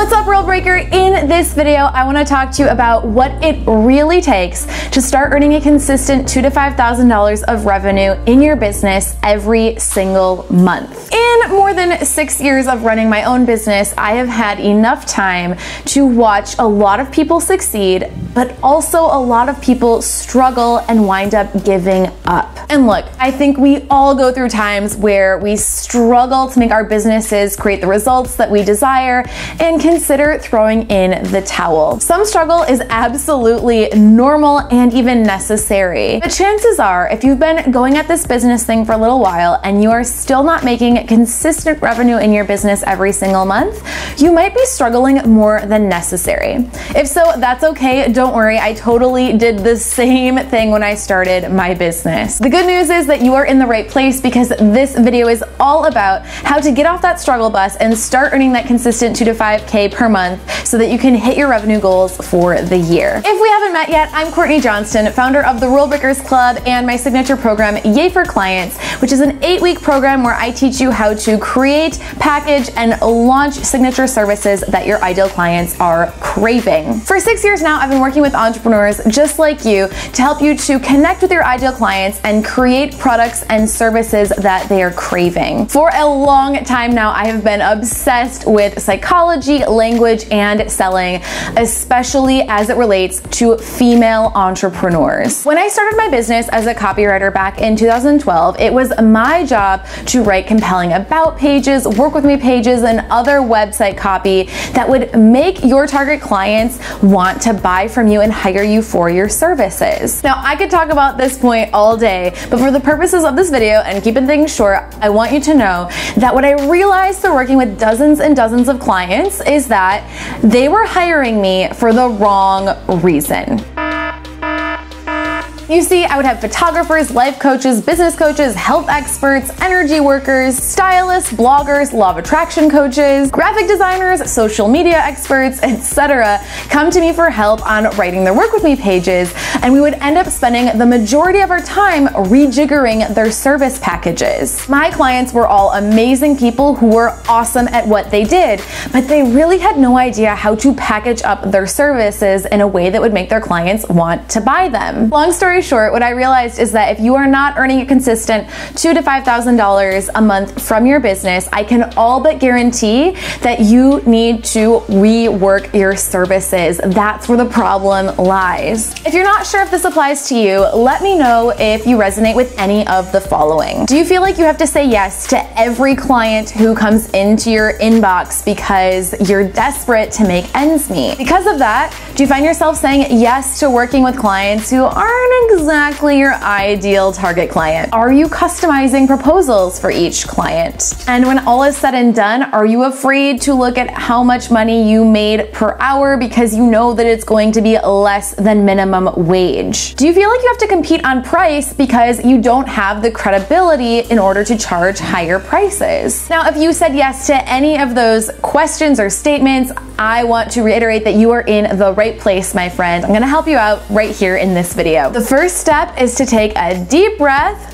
What's up, Rule Breaker? In this video, I want to talk to you about what it really takes to start earning a consistent $2,000 to $5,000 of revenue in your business every single month. In more than 6 years of running my own business, I have had enough time to watch a lot of people succeed, but also a lot of people struggle and wind up giving up. And look, I think we all go through times where we struggle to make our businesses create the results that we desire and consider throwing in the towel. Some struggle is absolutely normal and even necessary. But chances are, if you've been going at this business thing for a little while and you are still not making consistent revenue in your business every single month, you might be struggling more than necessary. If so, that's okay. Don't worry. I totally did the same thing when I started my business. The good news is that you are in the right place, because this video is all about how to get off that struggle bus and start earning that consistent $2,000 to $5,000 per month so that you can hit your revenue goals for the year. If we haven't met yet, I'm Courtney Johnston, founder of the Rule Breakers Club and my signature program, Yay for Clients, which is an 8-week program where I teach you how to create, package, and launch signature services that your ideal clients are craving. For 6 years now, I've been working with entrepreneurs just like you to help you to connect with your ideal clients and create products and services that they are craving. For a long time now, I have been obsessed with psychology, language, and selling, especially as it relates to female entrepreneurs. When I started my business as a copywriter back in 2012, it was my job to write compelling about pages, work with me pages, and other website copy that would make your target clients want to buy from you and hire you for your services. Now, I could talk about this point all day, but for the purposes of this video and keeping things short, I want you to know that what I realized through working with dozens and dozens of clients is that they were hiring me for the wrong reason. You see, I would have photographers, life coaches, business coaches, health experts, energy workers, stylists, bloggers, law of attraction coaches, graphic designers, social media experts, etc. come to me for help on writing their work with me pages, and we would end up spending the majority of our time rejiggering their service packages. My clients were all amazing people who were awesome at what they did, but they really had no idea how to package up their services in a way that would make their clients want to buy them. Long story short, what I realized is that if you are not earning a consistent $2,000 to $5,000 a month from your business, I can all but guarantee that you need to rework your services. That's where the problem lies. If you're not sure if this applies to you, let me know if you resonate with any of the following. Do you feel like you have to say yes to every client who comes into your inbox because you're desperate to make ends meet? Because of that, do you find yourself saying yes to working with clients who aren't exactly your ideal target client? Are you customizing proposals for each client? And when all is said and done, are you afraid to look at how much money you made per hour because you know that it's going to be less than minimum wage? Do you feel like you have to compete on price because you don't have the credibility in order to charge higher prices? Now, if you said yes to any of those questions or statements, I want to reiterate that you are in the right place, my friend. I'm going to help you out right here in this video. The first step is to take a deep breath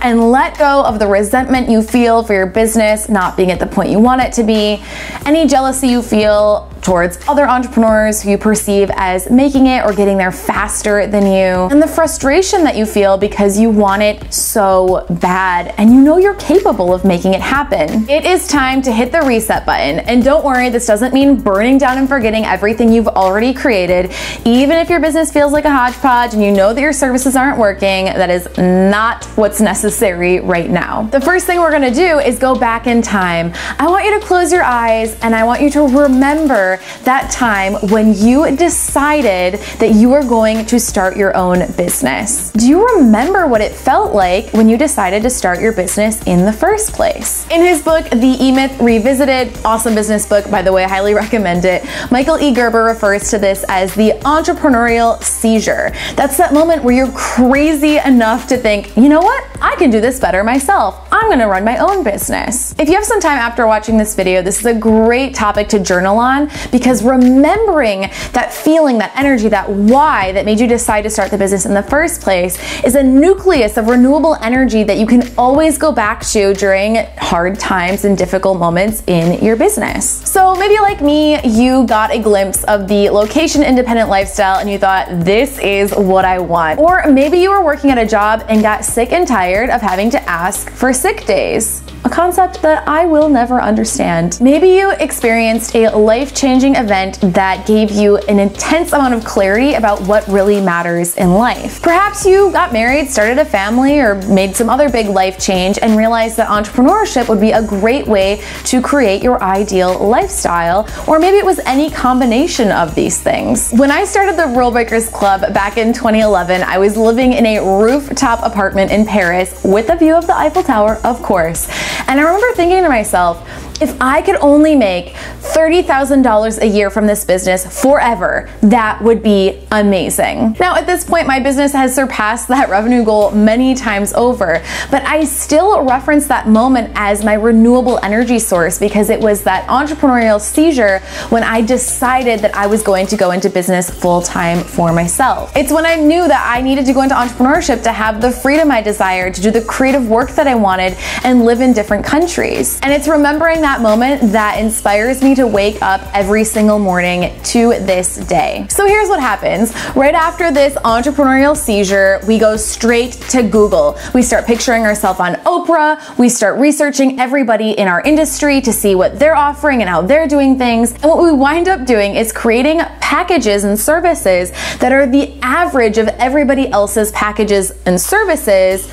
and let go of the resentment you feel for your business not being at the point you want it to be, any jealousy you feel towards other entrepreneurs who you perceive as making it or getting there faster than you, and the frustration that you feel because you want it so bad and you know you're capable of making it happen. It is time to hit the reset button, and don't worry, this doesn't mean burning down and forgetting everything you've already created. Even if your business feels like a hodgepodge and you know that your services aren't working, that is not what's necessary right now. The first thing we're gonna do is go back in time. I want you to close your eyes and I want you to remember that time when you decided that you were going to start your own business. Do you remember what it felt like when you decided to start your business in the first place? In his book, The E-Myth Revisited, awesome business book, by the way, I highly recommend it, Michael E. Gerber refers to this as the entrepreneurial seizure. That's that moment where you're crazy enough to think, you know what? I can do this better myself. I'm gonna run my own business. If you have some time after watching this video, this is a great topic to journal on, because remembering that feeling, that energy, that why that made you decide to start the business in the first place is a nucleus of renewable energy that you can always go back to during hard times and difficult moments in your business. So maybe like me, you got a glimpse of the location independent lifestyle and you thought, this is what I want. Or maybe you were working at a job and got sick and tired of having to ask for sick days. A concept that I will never understand. Maybe you experienced a life-changing event that gave you an intense amount of clarity about what really matters in life. Perhaps you got married, started a family, or made some other big life change and realized that entrepreneurship would be a great way to create your ideal lifestyle, or maybe it was any combination of these things. When I started the Rule Breakers Club back in 2011, I was living in a rooftop apartment in Paris with a view of the Eiffel Tower, of course. And I remember thinking to myself, if I could only make $30,000 a year from this business forever, that would be amazing. Now, at this point, my business has surpassed that revenue goal many times over, but I still reference that moment as my renewable energy source because it was that entrepreneurial seizure when I decided that I was going to go into business full-time for myself. It's when I knew that I needed to go into entrepreneurship to have the freedom I desired, to do the creative work that I wanted, and live in different countries. And it's remembering that moment that inspires me to wake up every single morning to this day. So here's what happens. Right after this entrepreneurial seizure, we go straight to Google. We start picturing ourselves on Oprah. We start researching everybody in our industry to see what they're offering and how they're doing things. And what we wind up doing is creating packages and services that are the average of everybody else's packages and services,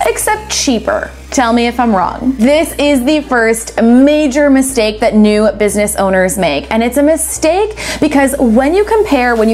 except cheaper. Tell me if I'm wrong. This is the first major mistake that new business owners make. And it's a mistake because when you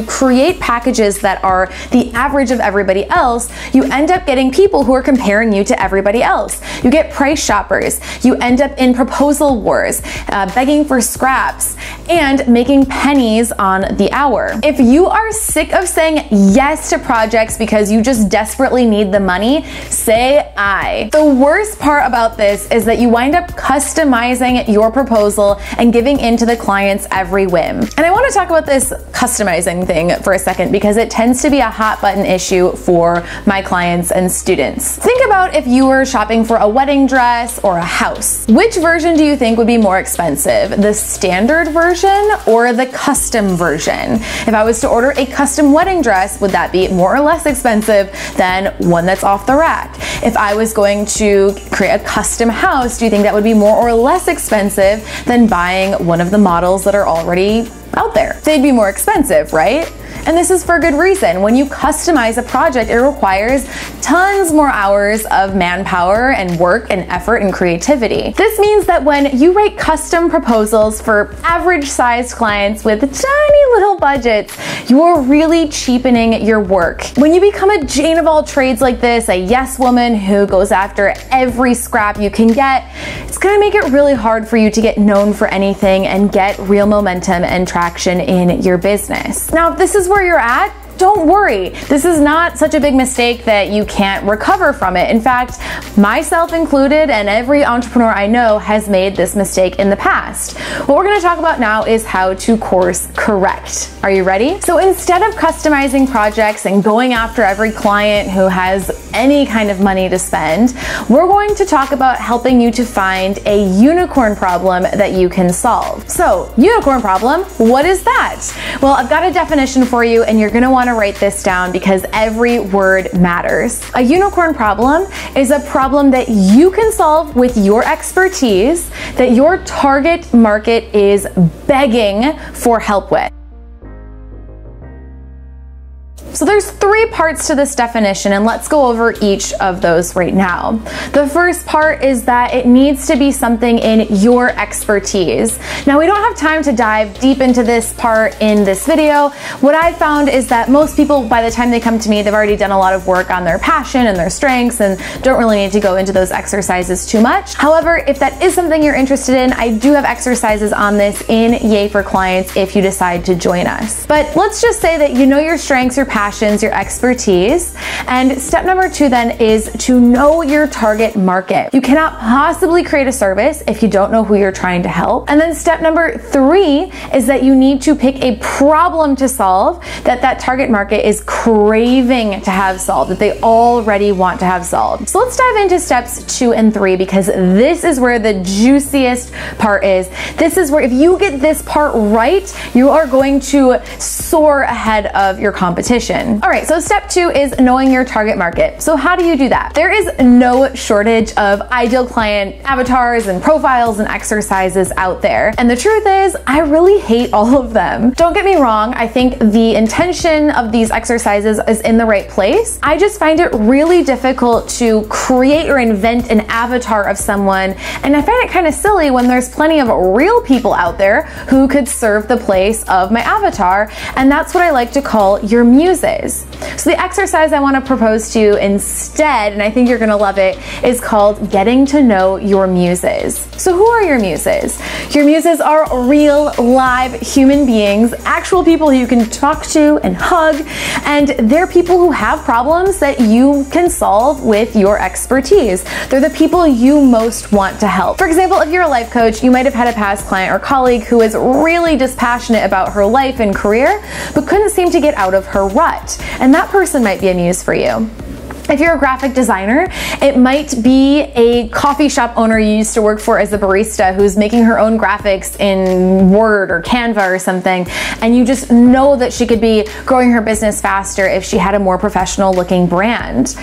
create packages that are the average of everybody else, you end up getting people who are comparing you to everybody else. You get price shoppers. You end up in proposal wars, begging for scraps, and making pennies on the hour. If you are sick of saying yes to projects because you just desperately need the money, say aye. The worst part about this is that you wind up customizing your proposal and giving in to the client's every whim. And I want to talk about this customizing thing for a second because it tends to be a hot button issue for my clients and students. Think about if you were shopping for a wedding dress or a house. Which version do you think would be more expensive? The standard version or the custom version? If I was to order a custom wedding dress, would that be more or less expensive than one that's off the rack? If I was going to create a custom house, do you think that would be more or less expensive than buying one of the models that are already out there? They'd be more expensive, right? And this is for good reason. When you customize a project, it requires tons more hours of manpower and work and effort and creativity. This means that when you write custom proposals for average sized clients with tiny little budgets, you're really cheapening your work. When you become a Jane of all trades like this, a yes woman who goes after every scrap you can get, it's gonna make it really hard for you to get known for anything and get real momentum and traction in your business. Now, if this is where you're at, don't worry. This is not such a big mistake that you can't recover from it. In fact, myself included and every entrepreneur I know has made this mistake in the past. What we're going to talk about now is how to course correct. Are you ready? So instead of customizing projects and going after every client who has any kind of money to spend, we're going to talk about helping you to find a unicorn problem that you can solve. So, unicorn problem, what is that? Well, I've got a definition for you and you're going to want to write this down because every word matters. A unicorn problem is a problem that you can solve with your expertise that your target market is begging for help with. So there's three parts to this definition, and let's go over each of those right now. The first part is that it needs to be something in your expertise. Now, we don't have time to dive deep into this part in this video. What I found is that most people, by the time they come to me, they've already done a lot of work on their passion and their strengths and don't really need to go into those exercises too much. However, if that is something you're interested in, I do have exercises on this in Yay for Clients if you decide to join us. But let's just say that you know your strengths, your passion, passions, your expertise. And step number 2 then is to know your target market. You cannot possibly create a service if you don't know who you're trying to help. And then step number 3 is that you need to pick a problem to solve that target market is craving to have solved, that they already want to have solved. So let's dive into steps 2 and 3, because this is where the juiciest part is. This is where if you get this part right, you are going to soar ahead of your competition. All right, so step 2 is knowing your target market. So how do you do that? There is no shortage of ideal client avatars and profiles and exercises out there. And the truth is, I really hate all of them. Don't get me wrong, I think the intention of these exercises is in the right place. I just find it really difficult to create or invent an avatar of someone, and I find it kind of silly when there's plenty of real people out there who could serve the place of my avatar, and that's what I like to call your muses. So the exercise I want to propose to you instead, and I think you're going to love it, is called Getting to Know Your Muses. So who are your muses? Your muses are real, live human beings, actual people who you can talk to and hug, and they're people who have problems that you can solve with your expertise. They're the people you most want to help. For example, if you're a life coach, you might have had a past client or colleague who is really dispassionate about her life and career, but couldn't seem to get out of her rut. And that person might be a muse for you. If you're a graphic designer, it might be a coffee shop owner you used to work for as a barista who's making her own graphics in Word or Canva or something, and you just know that she could be growing her business faster if she had a more professional looking brand.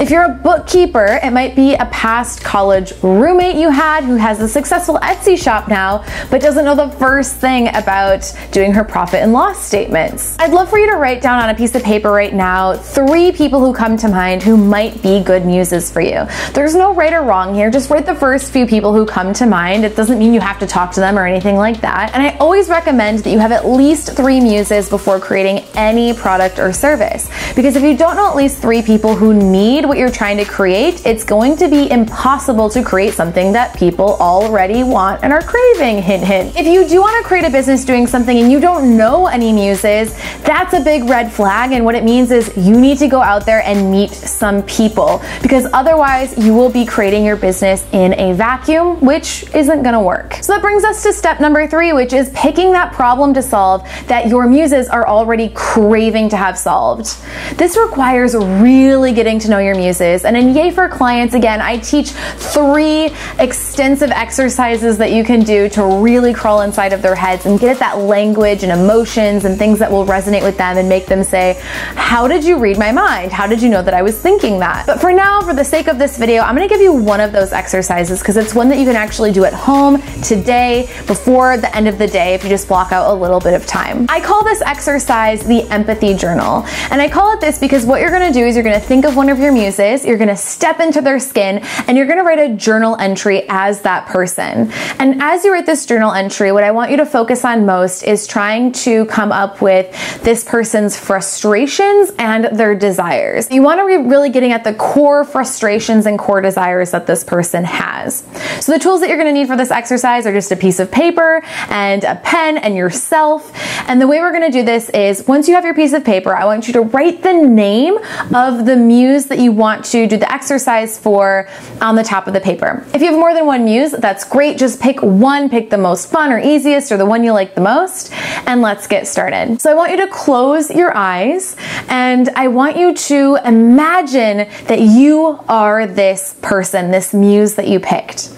If you're a bookkeeper, it might be a past college roommate you had who has a successful Etsy shop now, but doesn't know the first thing about doing her profit and loss statements. I'd love for you to write down on a piece of paper right now 3 people who come to mind who might be good muses for you. There's no right or wrong here. Just write the first few people who come to mind. It doesn't mean you have to talk to them or anything like that. And I always recommend that you have at least 3 muses before creating any product or service. Because if you don't know at least 3 people who need what you're trying to create, it's going to be impossible to create something that people already want and are craving, hint, hint. If you do want to create a business doing something and you don't know any muses, that's a big red flag. And what it means is you need to go out there and meet some people, because otherwise you will be creating your business in a vacuum, which isn't gonna work. So that brings us to step number 3, which is picking that problem to solve that your muses are already craving to have solved. This requires really getting to know your muses. And in Yay for Clients, again, I teach 3 extensive exercises that you can do to really crawl inside of their heads and get at that language and emotions and things that will resonate with them and make them say, how did you read my mind? How did you know that I was thinking that? But for now, for the sake of this video, I'm gonna give you one of those exercises because it's one that you can actually do at home today before the end of the day if you just block out a little bit of time. I call this exercise the empathy journal. And I call it this because what you're gonna do is you're gonna think of one of your muses, you're gonna step into their skin, and you're gonna write a journal entry as that person. And as you write this journal entry, what I want you to focus on most is trying to come up with this person's frustrations and their desires. You want to be really getting at the core frustrations and core desires that this person has. So the tools that you're going to need for this exercise are just a piece of paper and a pen and yourself. And the way we're going to do this is once you have your piece of paper, I want you to write the name of the muse that you want to do the exercise for on the top of the paper. If you have more than one muse, that's great. Just pick one, pick the most fun or easiest or the one you like the most, and let's get started. So I want you to close your eyes and I want you to imagine that you are this person, this muse that you picked.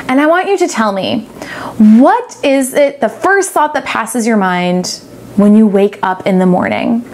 And I want you to tell me, what is it, the first thought that passes your mind when you wake up in the morning?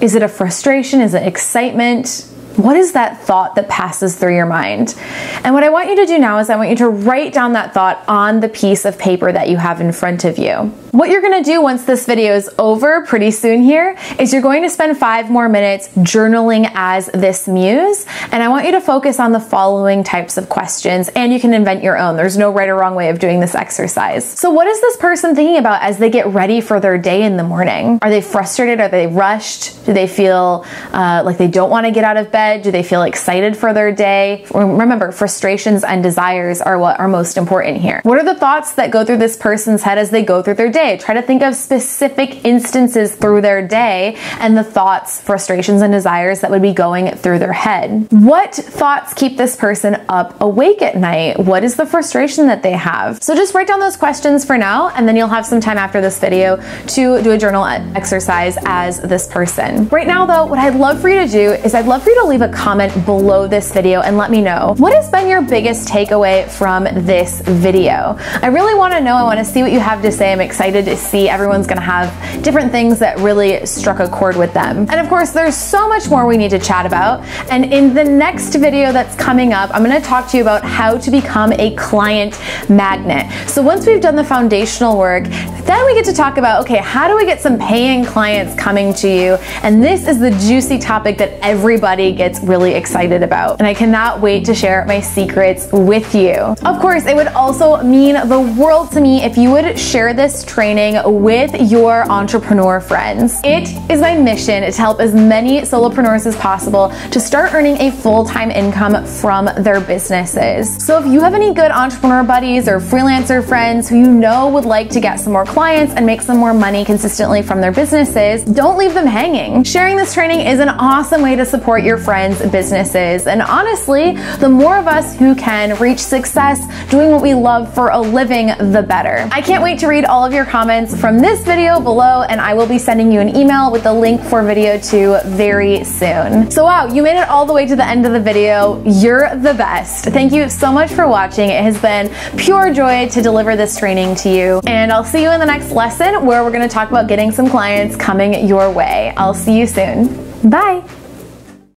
Is it a frustration? Is it excitement? What is that thought that passes through your mind? And what I want you to do now is I want you to write down that thought on the piece of paper that you have in front of you. What you're gonna do once this video is over pretty soon here is you're going to spend 5 more minutes journaling as this muse. And I want you to focus on the following types of questions, and you can invent your own. There's no right or wrong way of doing this exercise. So what is this person thinking about as they get ready for their day in the morning? Are they frustrated? Are they rushed? Do they feel like they don't wanna get out of bed? bed? Do they feel excited for their day? Remember, frustrations and desires are what are most important here. What are the thoughts that go through this person's head as they go through their day? Try to think of specific instances through their day and the thoughts, frustrations, and desires that would be going through their head. What thoughts keep this person up awake at night? What is the frustration that they have? So just write down those questions for now, and then you'll have some time after this video to do a journal exercise as this person. Right now though, what I'd love for you to do is I'd love for you to leave a comment below this video and let me know what has been your biggest takeaway from this video. I really want to know. I want to see what you have to say. I'm excited to see. Everyone's going to have different things that really struck a chord with them. And of course, there's so much more we need to chat about. And in the next video that's coming up, I'm going to talk to you about how to become a client magnet. So once we've done the foundational work, then we get to talk about, okay, how do we get some paying clients coming to you? And this is the juicy topic that everybody gets really excited about. And I cannot wait to share my secrets with you. Of course, it would also mean the world to me if you would share this training with your entrepreneur friends. It is my mission to help as many solopreneurs as possible to start earning a full-time income from their businesses. So if you have any good entrepreneur buddies or freelancer friends who you know would like to get some more clients and make some more money consistently from their businesses, don't leave them hanging. Sharing this training is an awesome way to support your friends' businesses. And honestly, the more of us who can reach success doing what we love for a living, the better. I can't wait to read all of your comments from this video below, and I will be sending you an email with the link for video 2 very soon. So wow, you made it all the way to the end of the video. You're the best. Thank you so much for watching. It has been pure joy to deliver this training to you. And I'll see you in the next lesson where we're going to talk about getting some clients coming your way. I'll see you soon. Bye.